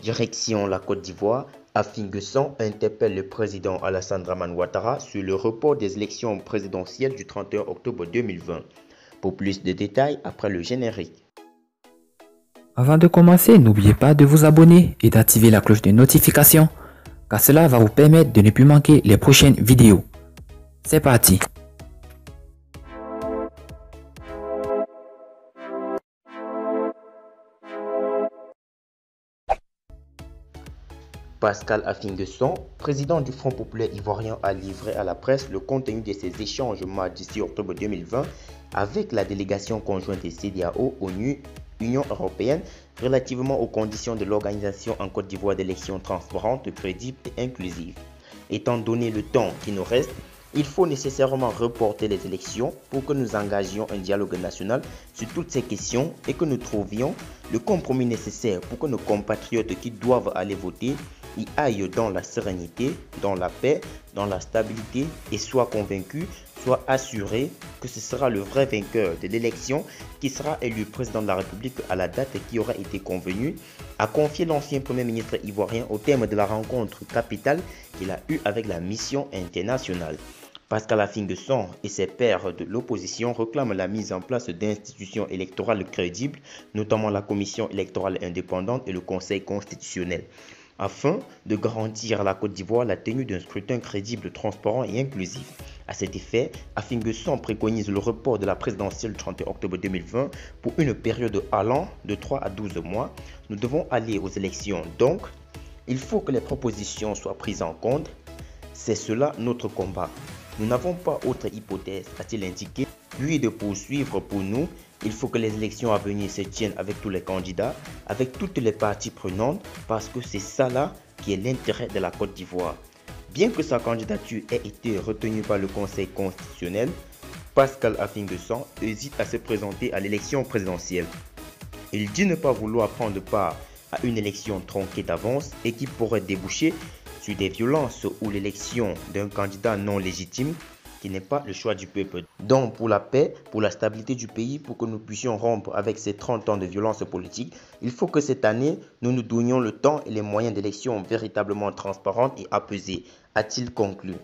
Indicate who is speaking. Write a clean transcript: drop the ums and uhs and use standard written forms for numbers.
Speaker 1: Direction la Côte d'Ivoire, Afin-Guessan interpelle le président Alassane Dramane Ouattara sur le report des élections présidentielles du 31 octobre 2020. Pour plus de détails, après le générique.
Speaker 2: Avant de commencer, n'oubliez pas de vous abonner et d'activer la cloche de notification, car cela va vous permettre de ne plus manquer les prochaines vidéos. C'est parti!
Speaker 1: Pascal Afin-Guessan, président du Front populaire ivoirien, a livré à la presse le contenu de ses échanges mardi 6 octobre 2020 avec la délégation conjointe des CEDEAO, ONU, Union européenne relativement aux conditions de l'organisation en Côte d'Ivoire d'élections transparentes, crédibles et inclusives. Étant donné le temps qui nous reste, il faut nécessairement reporter les élections pour que nous engagions un dialogue national sur toutes ces questions et que nous trouvions le compromis nécessaire pour que nos compatriotes qui doivent aller voter y aillent dans la sérénité, dans la paix, dans la stabilité et soient convaincus, soient assurés que ce sera le vrai vainqueur de l'élection qui sera élu président de la République à la date qui aura été convenue, a confié l'ancien Premier ministre ivoirien au terme de la rencontre capitale qu'il a eue avec la mission internationale. Pascal Afin-Guessan et ses pairs de l'opposition réclament la mise en place d'institutions électorales crédibles, notamment la Commission électorale indépendante et le Conseil constitutionnel, afin de garantir à la Côte d'Ivoire la tenue d'un scrutin crédible, transparent et inclusif. À cet effet, Afin-Guessan préconise le report de la présidentielle du 31 octobre 2020 pour une période allant de 3 à 12 mois. Nous devons aller aux élections, donc il faut que les propositions soient prises en compte. C'est cela notre combat. Nous n'avons pas autre hypothèse, a-t-il indiqué, puis de poursuivre pour nous. Il faut que les élections à venir se tiennent avec tous les candidats, avec toutes les parties prenantes, parce que c'est ça là qui est l'intérêt de la Côte d'Ivoire. Bien que sa candidature ait été retenue par le Conseil constitutionnel, Pascal Afin-Guessan hésite à se présenter à l'élection présidentielle. Il dit ne pas vouloir prendre part à une élection tronquée d'avance et qui pourrait déboucher sur des violences ou l'élection d'un candidat non légitime qui n'est pas le choix du peuple. Donc pour la paix, pour la stabilité du pays, pour que nous puissions rompre avec ces 30 ans de violence politique, il faut que cette année, nous nous donnions le temps et les moyens d'élections véritablement transparentes et apaisées, a-t-il conclu.